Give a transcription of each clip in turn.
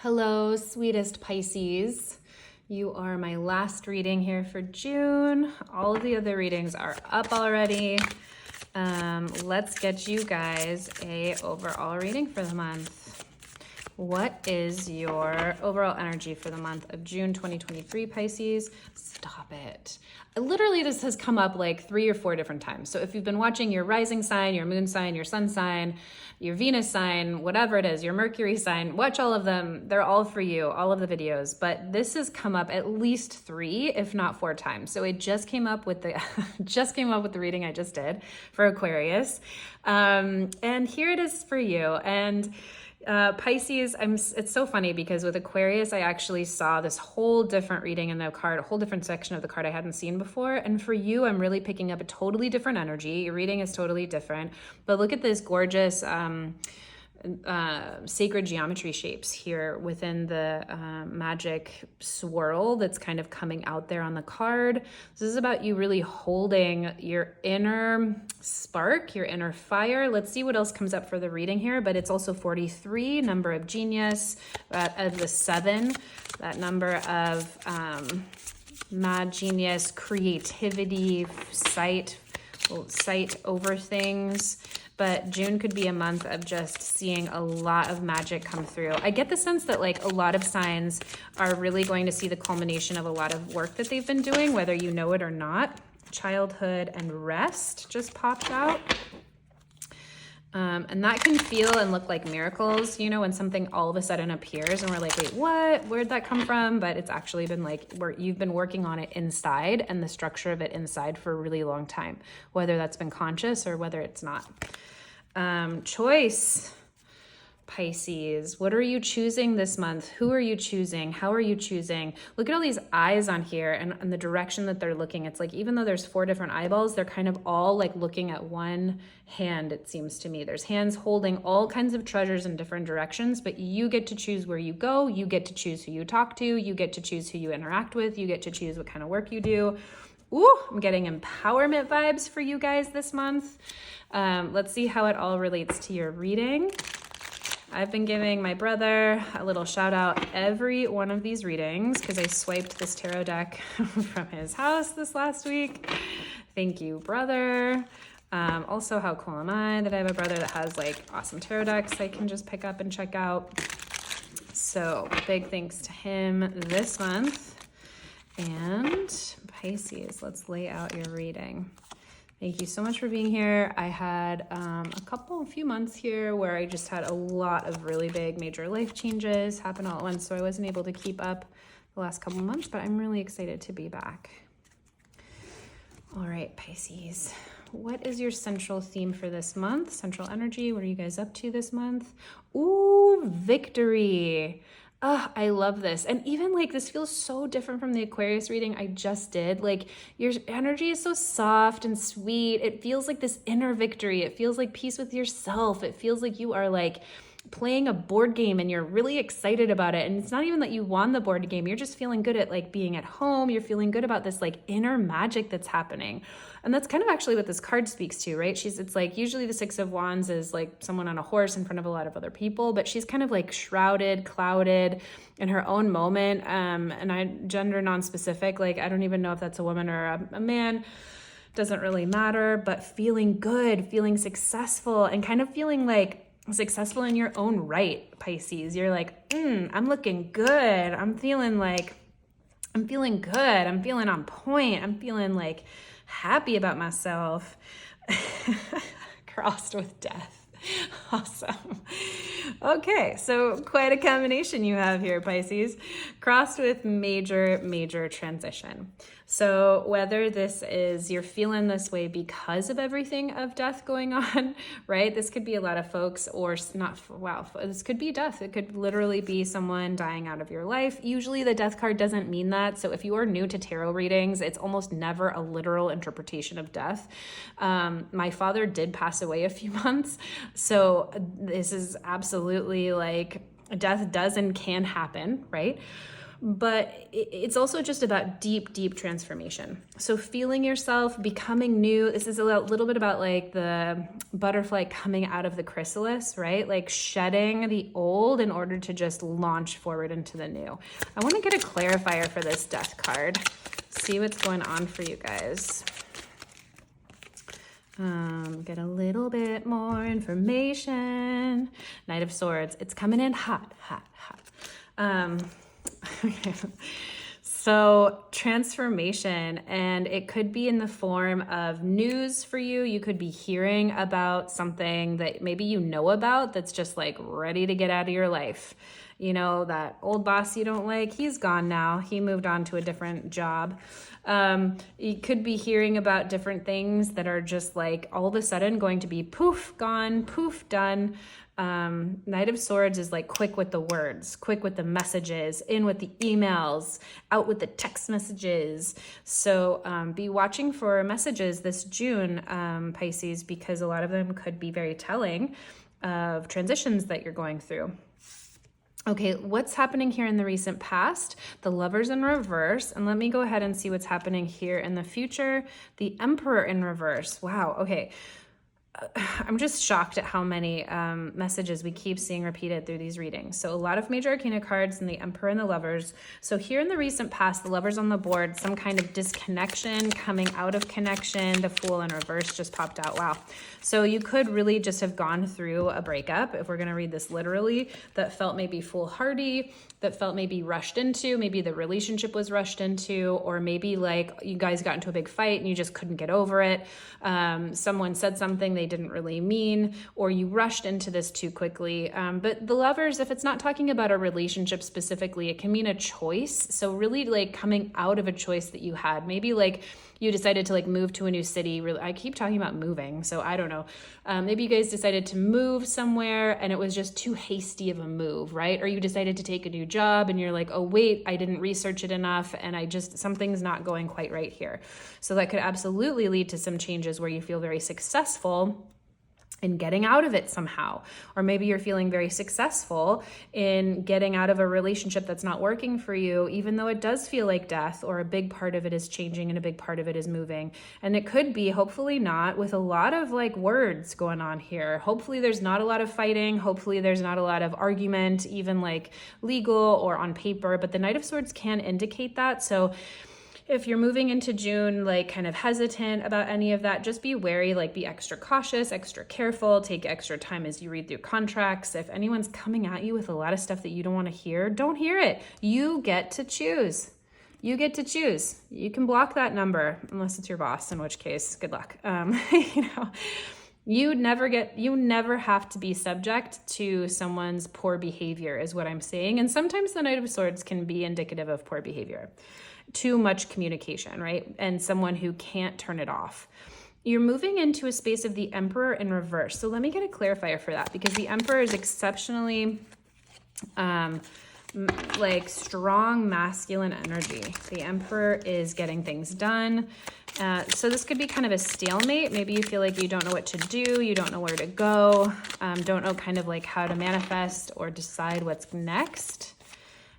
Hello, sweetest Pisces. You are my last reading here for June. All of the other readings are up already. Let's get you guys a overall reading for the month. What is your overall energy for the month of June 2023, Pisces? Stop it. Literally, this has come up like 3 or 4 different times. So if you've been watching your rising sign, your moon sign, your sun sign, your Venus sign, whatever it is, your Mercury sign, watch all of them. They're all for you, all of the videos. But this has come up at least 3, if not 4 times. So it just came up with the the reading I just did for Aquarius. And here it is for you. And Pisces, it's so funny because with Aquarius, I actually saw this whole different reading in the card, a whole different section of the card I hadn't seen before. And for you, I'm really picking up a totally different energy. Your reading is totally different. But look at this gorgeous sacred geometry shapes here within the magic swirl that's kind of coming out there on the card. This is about you really holding your inner spark, your inner fire. Let's see what else comes up for the reading here, but it's also 43, number of genius, of the 7, that number of mad genius, creativity, sight over things. But June could be a month of just seeing a lot of magic come through. I get the sense that like a lot of signs are really going to see the culmination of a lot of work that they've been doing, whether you know it or not. Childhood and rest just popped out. And that can feel and look like miracles, you know, when something all of a sudden appears and we're like, wait, what? Where'd that come from? But it's actually been like you've been working on it inside and the structure of it inside for a really long time, whether that's been conscious or whether it's not. Choice, Pisces. What are you choosing this month? Who are you choosing? How are you choosing? Look at all these eyes on here and the direction that they're looking. It's like, even though there's 4 different eyeballs, they're kind of all like looking at one hand, it seems to me. There's hands holding all kinds of treasures in different directions, but you get to choose where you go. You get to choose who you talk to. You get to choose who you interact with. You get to choose what kind of work you do. Ooh, I'm getting empowerment vibes for you guys this month. Let's see how it all relates to your reading. I've been giving my brother a little shout out every one of these readings because I swiped this tarot deck from his house this last week. Thank you, brother. Also, how cool am I that I have a brother that has like awesome tarot decks I can just pick up and check out. So big thanks to him this month. And Pisces, let's lay out your reading. Thank you so much for being here. I had a few months here where I just had a lot of really big major life changes happen all at once, so I wasn't able to keep up the last couple of months, but I'm really excited to be back. All right, Pisces, what is your central theme for this month? Central energy, what are you guys up to this month? Ooh, victory. Oh, I love this. And even like this feels so different from the Aquarius reading I just did. Like your energy is so soft and sweet. It feels like this inner victory. It feels like peace with yourself. It feels like you are like playing a board game and you're really excited about it. And it's not even that you won the board game. You're just feeling good at like being at home. You're feeling good about this like inner magic that's happening. And that's kind of actually what this card speaks to, right? It's like usually the 6 of Wands is like someone on a horse in front of a lot of other people, but she's kind of like shrouded, clouded in her own moment. And I gender non-specific, like I don't even know if that's a woman or a man. Doesn't really matter, but feeling good, feeling successful, and kind of feeling like successful in your own right, Pisces. You're like, I'm looking good. I'm feeling good. I'm feeling on point. I'm feeling like happy about myself. Crossed with death. Awesome. Okay, so quite a combination you have here, Pisces. Crossed with major transition. So whether this is you're feeling this way because of everything of death going on, right? This could be a lot of folks, or not, wow, this could be death. It could literally be someone dying out of your life. Usually the death card doesn't mean that. So if you are new to tarot readings, it's almost never a literal interpretation of death. My father did pass away a few months. So this is absolutely like death does and can happen, right? but it's also just about deep, deep transformation. So feeling yourself, becoming new. This is a little bit about like the butterfly coming out of the chrysalis, right? Like shedding the old in order to just launch forward into the new. I want to get a clarifier for this death card. See what's going on for you guys. Get a little bit more information. Knight of Swords. It's coming in hot, hot, hot. Okay. So transformation, and it could be in the form of news for you. You could be hearing about something that maybe you know about that's just like ready to get out of your life. You know, that old boss you don't like, he's gone now. He moved on to a different job. You could be hearing about different things that are just like all of a sudden going to be poof, gone, poof, done. Knight of Swords is like quick with the words, quick with the messages, in with the emails, out with the text messages. So be watching for messages this June, Pisces, because a lot of them could be very telling of transitions that you're going through. Okay, what's happening here in the recent past? The Lovers in reverse. And let me go ahead and see what's happening here in the future. The Emperor in reverse. Wow, okay. I'm just shocked at how many messages we keep seeing repeated through these readings. So a lot of major arcana cards and the Emperor and the Lovers. So here in the recent past, the Lovers on the board, some kind of disconnection, coming out of connection. The Fool in reverse just popped out. Wow. So you could really just have gone through a breakup, if we're going to read this literally, that felt maybe foolhardy, that felt maybe rushed into, maybe the relationship was rushed into, or maybe like you guys got into a big fight and you just couldn't get over it. Someone said something they didn't really mean, or you rushed into this too quickly. But the Lovers, if it's not talking about a relationship specifically, it can mean a choice. So really like coming out of a choice that you had, maybe like you decided to like move to a new city. I keep talking about moving, so I don't know. Maybe you guys decided to move somewhere and it was just too hasty of a move, right? Or you decided to take a new job and you're like, oh wait, I didn't research it enough and something's not going quite right here. So that could absolutely lead to some changes where you feel very successful in getting out of it somehow. Or maybe you're feeling very successful in getting out of a relationship that's not working for you, even though it does feel like death, or a big part of it is changing and a big part of it is moving. And it could be, hopefully not, with a lot of like words going on here. Hopefully there's not a lot of fighting. Hopefully there's not a lot of argument, even like legal or on paper, but the Knight of Swords can indicate that. So if you're moving into June, like kind of hesitant about any of that, just be wary, like be extra cautious, extra careful, take extra time as you read through contracts. If anyone's coming at you with a lot of stuff that you don't want to hear, don't hear it. You get to choose. You get to choose. You can block that number unless it's your boss, in which case, good luck. You never have to be subject to someone's poor behavior is what I'm saying. And sometimes the Knight of Swords can be indicative of poor behavior. Too much communication, right? And someone who can't turn it off. You're moving into a space of the Emperor in reverse. So let me get a clarifier for that, because the Emperor is exceptionally like strong masculine energy. The Emperor is getting things done. So this could be kind of a stalemate. Maybe you feel like you don't know what to do. You don't know where to go. Don't know kind of like how to manifest or decide what's next.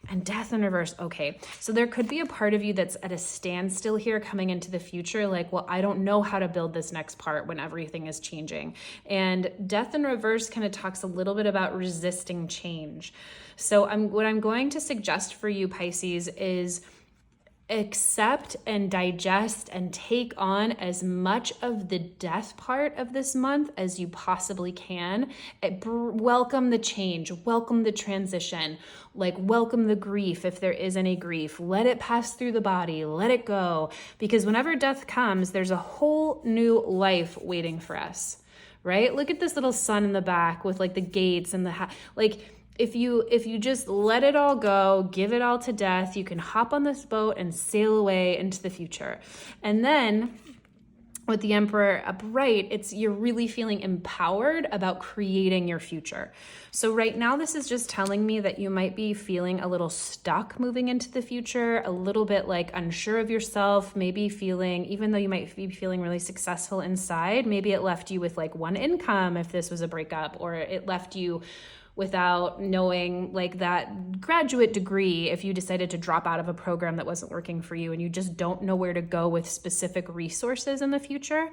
And Death in reverse. Okay, so there could be a part of you that's at a standstill here coming into the future. Like, well, I don't know how to build this next part when everything is changing. And Death in reverse kind of talks a little bit about resisting change. So what I'm going to suggest for you, Pisces, is accept and digest and take on as much of the death part of this month as you possibly can. Welcome the change, welcome the transition, like welcome the grief if there is any grief. Let it pass through the body, let it go. Because whenever death comes, there's a whole new life waiting for us, right? Look at this little sun in the back with like the gates and if you just let it all go, give it all to death, you can hop on this boat and sail away into the future. And then with the Emperor upright, you're really feeling empowered about creating your future. So right now, this is just telling me that you might be feeling a little stuck moving into the future, a little bit like unsure of yourself, maybe feeling, even though you might be feeling really successful inside, maybe it left you with like one income if this was a breakup, or it left you without knowing like that graduate degree, if you decided to drop out of a program that wasn't working for you and you just don't know where to go with specific resources in the future,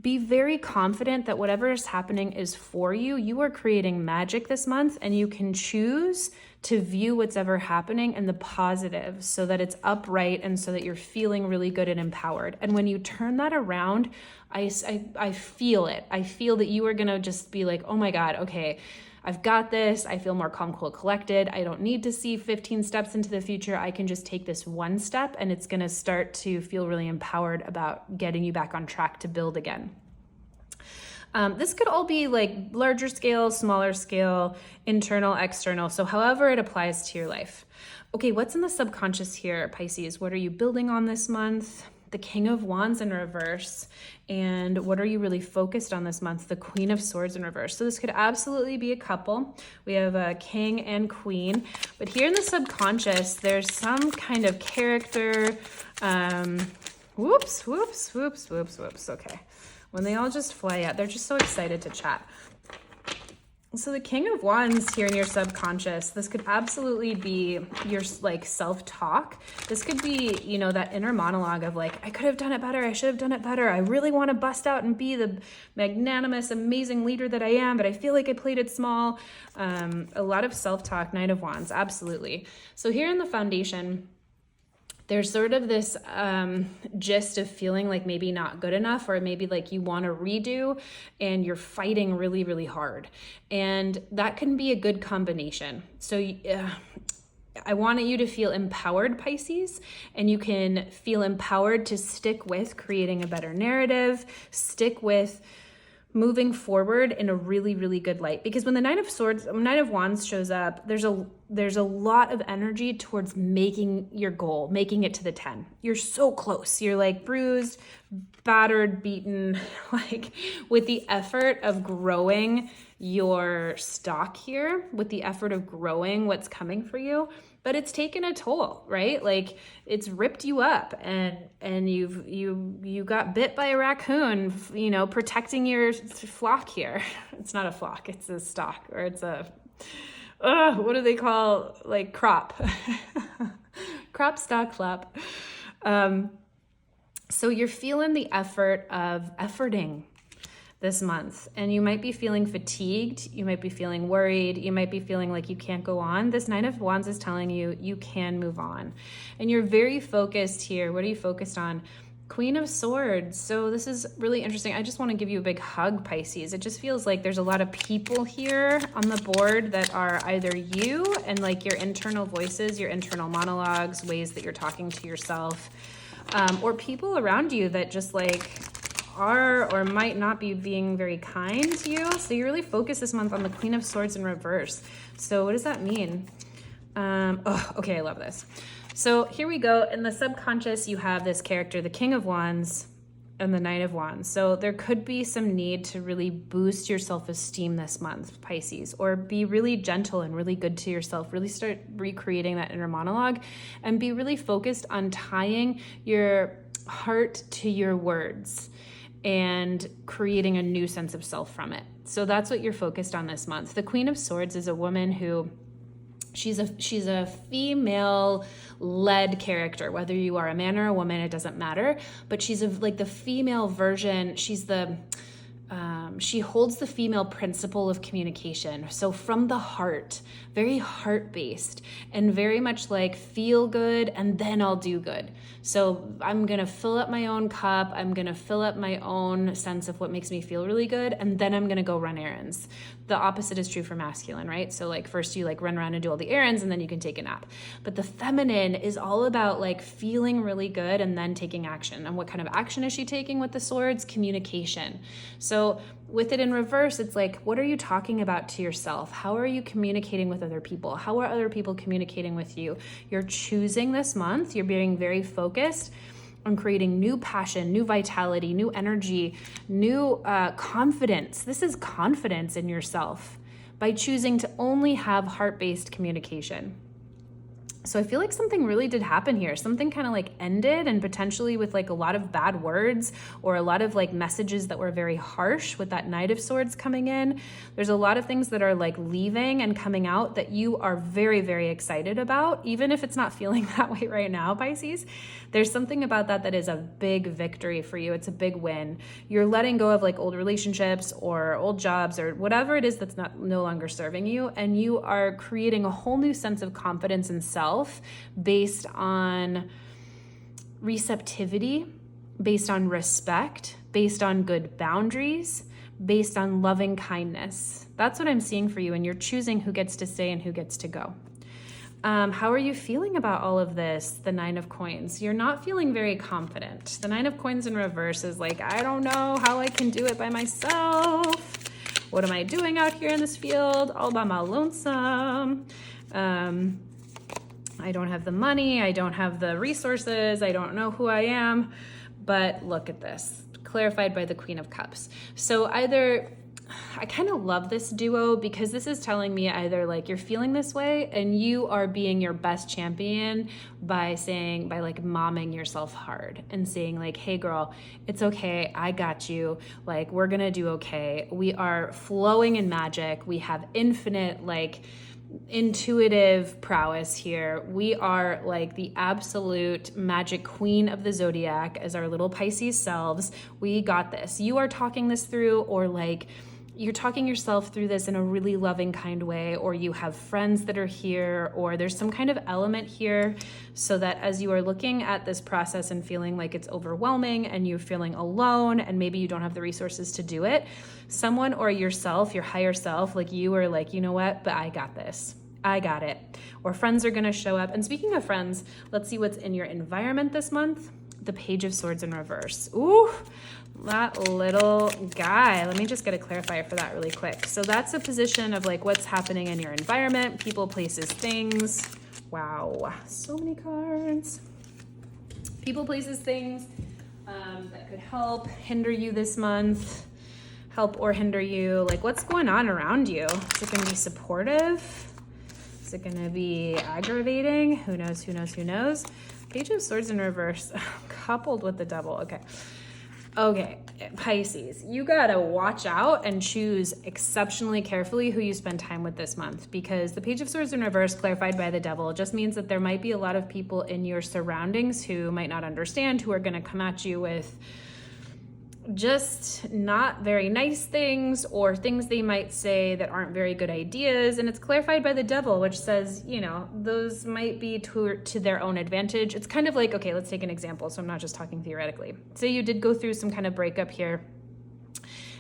be very confident that whatever is happening is for you. You are creating magic this month, and you can choose to view what's ever happening in the positive so that it's upright and so that you're feeling really good and empowered. And when you turn that around, I feel it. I feel that you are going to just be like, oh my God, okay, I've got this. I feel more calm, cool, collected. I don't need to see 15 steps into the future. I can just take this one step, and it's going to start to feel really empowered about getting you back on track to build again. This could all be like larger scale, smaller scale, internal, external. So however it applies to your life. Okay, what's in the subconscious here, Pisces? What are you building on this month? The King of Wands in reverse. And what are you really focused on this month? The Queen of Swords in reverse. So this could absolutely be a couple. We have a king and queen. But here in the subconscious, there's some kind of character. Whoops. Okay. When they all just fly out, they're just so excited to chat. So the King of Wands here in your subconscious, this could absolutely be your like self-talk. This could be, you know, that inner monologue of like, I could have done it better. I should have done it better. I really want to bust out and be the magnanimous, amazing leader that I am, but I feel like I played it small. A lot of self-talk, Knight of Wands, absolutely. So here in the foundation, there's sort of this gist of feeling like maybe not good enough, or maybe like you want to redo and you're fighting really, really hard. And that can be a good combination. So I wanted you to feel empowered, Pisces, and you can feel empowered to stick with creating a better narrative, stick with moving forward in a really, really good light. Because when the Knight of Wands shows up, there's a lot of energy towards making your goal, making it to the 10. You're so close. You're like bruised, battered, beaten, like with the effort of growing your stock here, with the effort of growing what's coming for you. But it's taken a toll, right? Like it's ripped you up, and you got bit by a raccoon, you know, protecting your flock here. It's not a flock, it's a stock, or it's a, what do they call, like crop, crop, stock, flop. So you're feeling the effort of efforting this month, and you might be feeling fatigued, you might be feeling worried, you might be feeling like you can't go on. This Knight of Wands is telling you you can move on, and you're very focused here. What are you focused on? Queen of Swords. So this is really interesting. I just want to give you a big hug, Pisces. It just feels like there's a lot of people here on the board that are either you and like your internal voices, your internal monologues, ways that you're talking to yourself, or people around you that just like are or might not be being very kind to you. So you're really focused this month on the Queen of Swords in reverse. So what does that mean? Okay, I love this. So here we go. In the subconscious, you have this character, the King of Wands and the Knight of Wands. So there could be some need to really boost your self-esteem this month, Pisces, or be really gentle and really good to yourself. Really start recreating that inner monologue and be really focused on tying your heart to your words and creating a new sense of self from it. So that's what you're focused on this month. The Queen of Swords is a woman who she's a female-led character. Whether you are a man or a woman, it doesn't matter. But she's like the female version. She's she holds the female principle of communication. So from the heart, very heart-based, and very much like feel good and then I'll do good. So I'm going to fill up my own cup. I'm going to fill up my own sense of what makes me feel really good. And then I'm going to go run errands. The opposite is true for masculine, right? So like first you like run around and do all the errands and then you can take a nap. But the feminine is all about like feeling really good and then taking action. And what kind of action is she taking with the swords? Communication. So with it in reverse, it's like, what are you talking about to yourself? How are you communicating with other people? How are other people communicating with you? You're choosing this month. You're being very focused on creating new passion, new vitality, new energy, new confidence. This is confidence in yourself by choosing to only have heart-based communication. So I feel like something really did happen here. Something kind of like ended, and potentially with like a lot of bad words or a lot of like messages that were very harsh with that Knight of Swords coming in. There's a lot of things that are like leaving and coming out that you are very, very excited about, even if it's not feeling that way right now, Pisces. There's something about that that is a big victory for you. It's a big win. You're letting go of like old relationships or old jobs or whatever it is that's no longer serving you, and you are creating a whole new sense of confidence in self based on receptivity, based on respect, based on good boundaries, based on loving kindness. That's what I'm seeing for you, and you're choosing who gets to stay and who gets to go. How are you feeling about all of this? The Nine of Coins. You're not feeling very confident. The Nine of Coins in reverse is like, I don't know how I can do it by myself. What am I doing out here in this field all by my lonesome? I don't have the money. I don't have the resources. I don't know who I am. But look at this, clarified by the Queen of Cups. So either, I kind of love this duo because this is telling me either like you're feeling this way and you are being your best champion by like momming yourself hard and saying like, hey girl, it's okay. I got you. Like, we're going to do okay. We are flowing in magic. We have infinite like intuitive prowess here. We are like the absolute magic queen of the zodiac as our little Pisces selves. We got this. You are talking this through, or like you're talking yourself through this in a really loving kind way, or you have friends that are here, or there's some kind of element here so that as you are looking at this process and feeling like it's overwhelming and you're feeling alone and maybe you don't have the resources to do it, someone or yourself, your higher self, like you are like, you know what, but I got this. I got it. Or friends are going to show up. And speaking of friends, let's see what's in your environment this month. The Page of Swords in reverse. Ooh, that little guy. Let me just get a clarifier for that really quick. So that's a position of like what's happening in your environment, people, places, things. Wow, so many cards. People, places, things that could help, hinder you this month, help or hinder you. Like what's going on around you? Is it going to be supportive? Is it going to be aggravating? Who knows, who knows, who knows? Page of Swords in reverse, coupled with the Devil. Okay, Pisces, you gotta watch out and choose exceptionally carefully who you spend time with this month, because the Page of Swords in reverse, clarified by the Devil, just means that there might be a lot of people in your surroundings who might not understand, who are gonna come at you with just not very nice things or things they might say that aren't very good ideas. And it's clarified by the Devil, which says, you know, those might be to their own advantage. It's kind of like, okay, let's take an example. So I'm not just talking theoretically. Say you did go through some kind of breakup here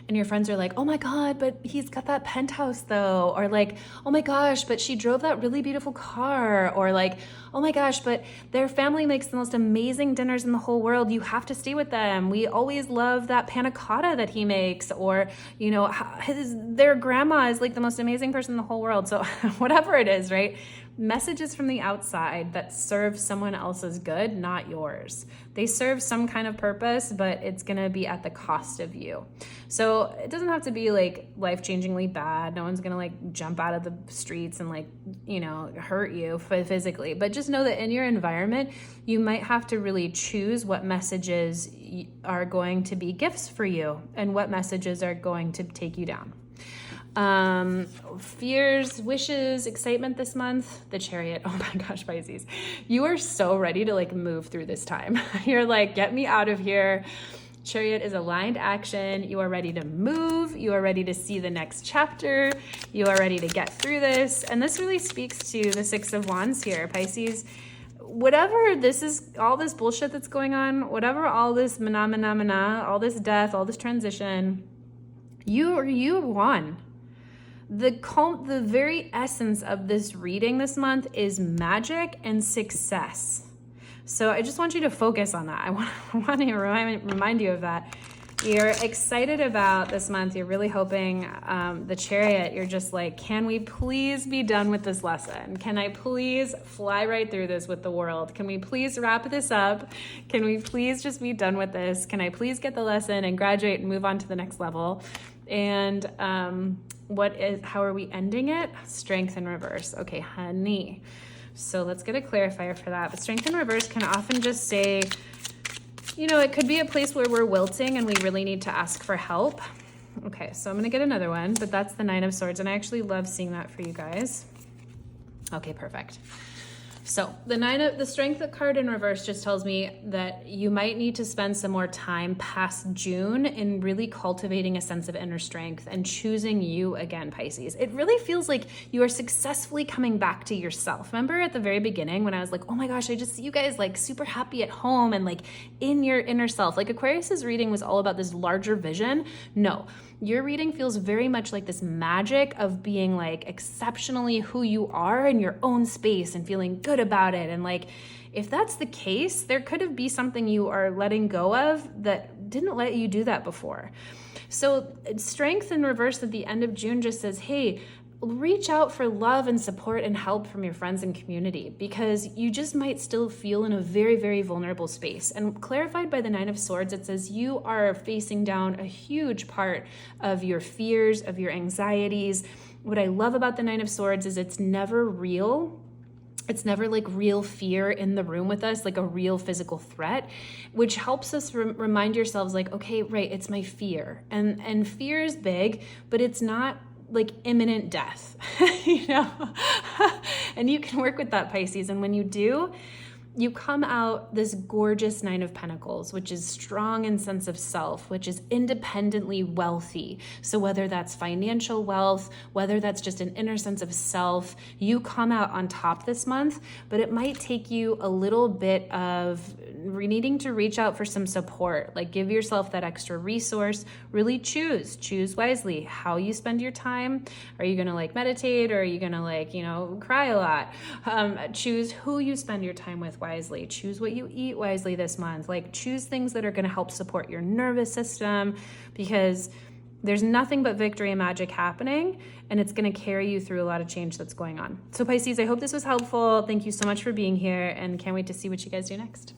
and your friends are like, oh my God, but he's got that penthouse though. Or like, oh my gosh, but she drove that really beautiful car. Or like, oh my gosh, but their family makes the most amazing dinners in the whole world. You have to stay with them. We always love that panna cotta that he makes. Or, you know, their grandma is like the most amazing person in the whole world. So whatever it is, right? Messages from the outside that serve someone else's good, not yours. They serve some kind of purpose, but it's gonna be at the cost of you. So it doesn't have to be like life-changingly bad. No one's gonna like jump out of the streets and like, you know, hurt you physically. But just know that in your environment, you might have to really choose what messages are going to be gifts for you and what messages are going to take you down. Fears, wishes, excitement this month, the Chariot. Oh my gosh, Pisces, you are so ready to like move through this time. You're like, get me out of here. Chariot is aligned action. You are ready to move. You are ready to see the next chapter. You are ready to get through this. And this really speaks to the Six of Wands here, Pisces. Whatever this is, all this bullshit that's going on, whatever all this all this death, all this transition, you won. The very essence of this reading this month is magic and success. So I just want you to focus on that. I want to remind you of that. You're excited about this month. You're really hoping the Chariot, you're just like, can we please be done with this lesson? Can I please fly right through this with the world? Can we please wrap this up? Can we please just be done with this? Can I please get the lesson and graduate and move on to the next level? And how are we ending it? Strength in reverse. Okay, honey. So let's get a clarifier for that. But strength in reverse can often just say, you know, it could be a place where we're wilting and we really need to ask for help. Okay, so I'm gonna get another one, but that's the Nine of Swords, and I actually love seeing that for you guys. Okay, perfect. So the Strength card in reverse just tells me that you might need to spend some more time past June in really cultivating a sense of inner strength and choosing you again, Pisces. It really feels like you are successfully coming back to yourself. Remember at the very beginning when I was like, oh my gosh, I just see you guys like super happy at home and like in your inner self. Like Aquarius's reading was all about this larger vision. No. Your reading feels very much like this magic of being like exceptionally who you are in your own space and feeling good about it. And like, if that's the case, there could have been something you are letting go of that didn't let you do that before. So strength in reverse at the end of June just says, hey, reach out for love and support and help from your friends and community, because you just might still feel in a very, very vulnerable space. And clarified by the Nine of Swords, it says you are facing down a huge part of your fears, of your anxieties. What I love about the Nine of Swords is it's never real. It's never like real fear in the room with us, like a real physical threat, which helps us remind yourselves like, okay, right, it's my fear. And fear is big, but it's not like imminent death, you know? And you can work with that, Pisces. And when you do, you come out this gorgeous Nine of Pentacles, which is strong in sense of self, which is independently wealthy. So whether that's financial wealth, whether that's just an inner sense of self, you come out on top this month, but it might take you a little bit of needing to reach out for some support. Like give yourself that extra resource. Really choose wisely how you spend your time. Are you gonna like meditate, or are you gonna like, you know, cry a lot? Choose who you spend your time with wisely. Choose what you eat wisely this month. Like choose things that are gonna help support your nervous system, because there's nothing but victory and magic happening, and it's going to carry you through a lot of change that's going on. So Pisces, I hope this was helpful. Thank you so much for being here, and can't wait to see what you guys do next.